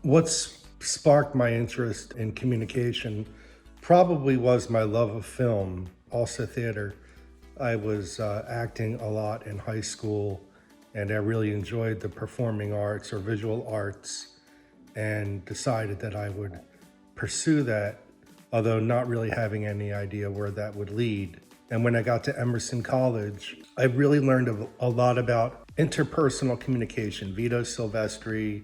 What's sparked my interest in communication probably was my love of film, also theater. I was acting a lot in high school, and I really enjoyed the performing arts or visual arts, and decided that I would pursue that, although not really having any idea where that would lead. And when I got to Emerson College, I really learned a lot about interpersonal communication. Vito Silvestri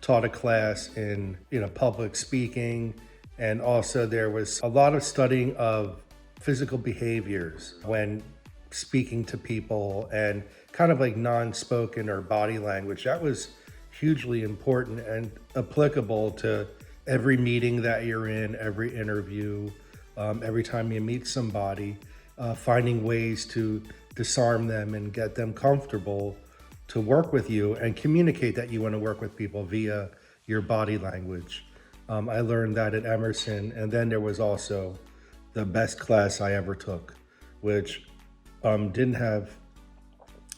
taught a class in public speaking, and also there was a lot of studying of physical behaviors when speaking to people, and kind of like non-spoken or body language. That was hugely important and applicable to every meeting that you're in, every interview, every time you meet somebody, finding ways to disarm them and get them comfortable to work with you and communicate that you want to work with people via your body language. I learned that at Emerson, and then there was also the best class I ever took, which didn't have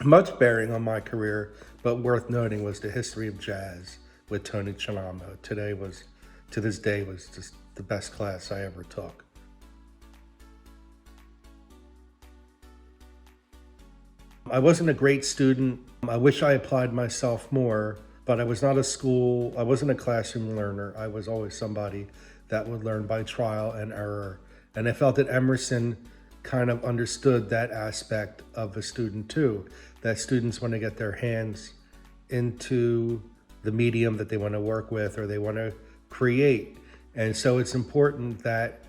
much bearing on my career, but worth noting, was the history of jazz with Tony Chalamo. To this day, was just the best class I ever took. I wasn't a great student. I wish I applied myself more, but I wasn't a classroom learner. I was always somebody that would learn by trial and error. And I felt that Emerson kind of understood that aspect of a student too, that students want to get their hands into the medium that they want to work with or they want to create. And so it's important that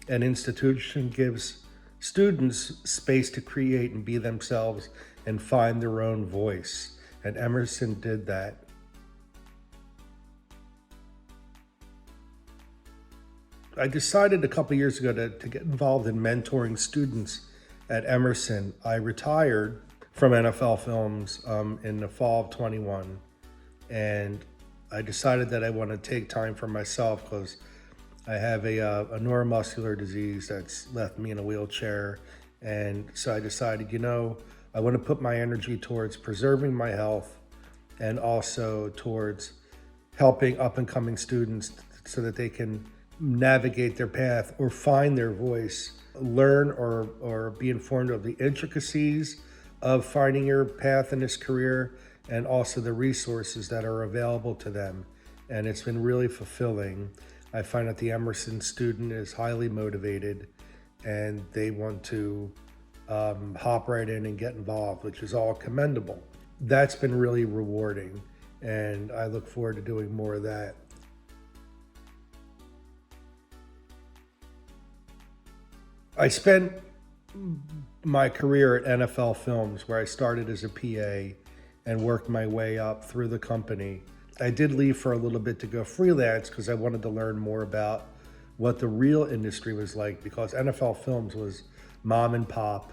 an institution gives students space to create and be themselves and find their own voice. And Emerson did that. I decided a couple years ago to get involved in mentoring students at Emerson. I retired from NFL Films in the fall of 21, and I decided that I want to take time for myself because I have a neuromuscular disease that's left me in a wheelchair. And so I decided, I want to put my energy towards preserving my health and also towards helping up and coming students so that they can navigate their path or find their voice, learn or be informed of the intricacies of finding your path in this career, and also the resources that are available to them. And it's been really fulfilling. I find that the Emerson student is highly motivated and they want to hop right in and get involved, which is all commendable. That's been really rewarding, and I look forward to doing more of that. I spent my career at NFL Films, where I started as a PA and worked my way up through the company. I did leave for a little bit to go freelance because I wanted to learn more about what the real industry was like, because NFL Films was mom and pop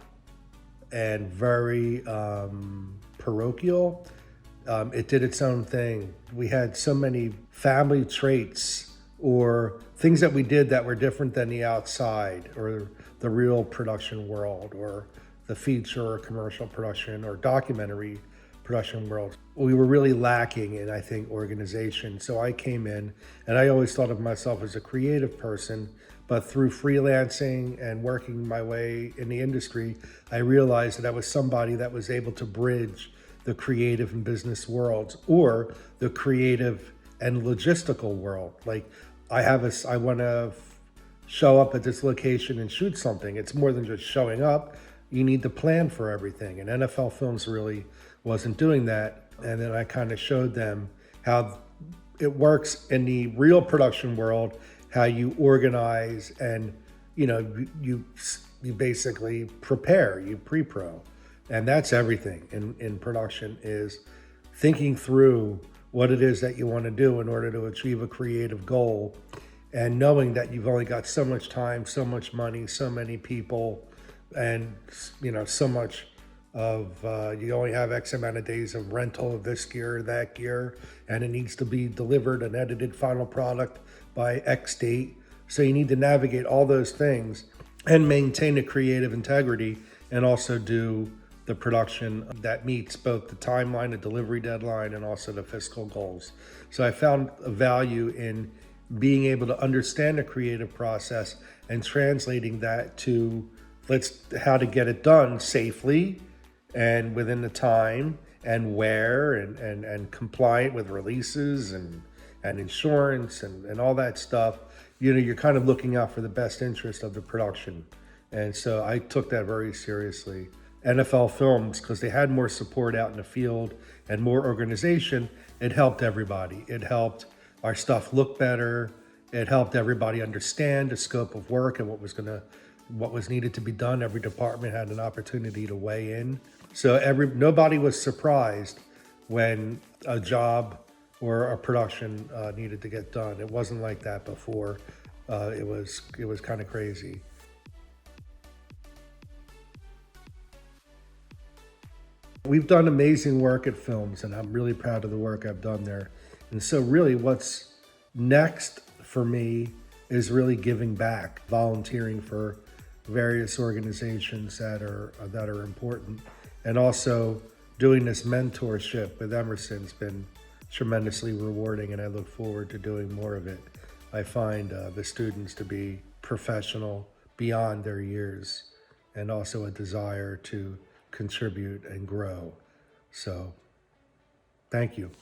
and very parochial. It did its own thing. We had so many family traits or things that we did that were different than the outside or the real production world or the feature or commercial production or documentary production world. We were really lacking in, I think, organization. So I came in, and I always thought of myself as a creative person, but through freelancing and working my way in the industry, I realized that I was somebody that was able to bridge the creative and business worlds, or the creative and logistical world. Like I want to show up at this location and shoot something. It's more than just showing up. You need to plan for everything. And NFL Films really wasn't doing that. And then I kind of showed them how it works in the real production world, how you organize and, you basically prepare, you pre-pro. And that's everything in production, is thinking through what it is that you want to do in order to achieve a creative goal, and knowing that you've only got so much time, so much money, so many people, and so much of you only have X amount of days of rental of this gear or that gear, and it needs to be delivered an edited final product by X date. So you need to navigate all those things and maintain a creative integrity, and also do the production that meets both the timeline, the delivery deadline, and also the fiscal goals. So I found a value in being able to understand the creative process and translating that to how to get it done safely and within the time and where and compliant with releases and insurance and all that stuff. You're kind of looking out for the best interest of the production. And so I took that very seriously. NFL Films, because they had more support out in the field and more organization, it helped everybody. It helped our stuff look better. It helped everybody understand the scope of work and what was needed to be done. Every department had an opportunity to weigh in. So nobody was surprised when a job or a production needed to get done. It wasn't like that before. It was kind of crazy. We've done amazing work at Films, and I'm really proud of the work I've done there. And so, really, what's next for me is really giving back, volunteering for various organizations that are important, and also doing this mentorship with Emerson's been tremendously rewarding, and I look forward to doing more of it. I find the students to be professional beyond their years, and also a desire to contribute and grow. So, thank you.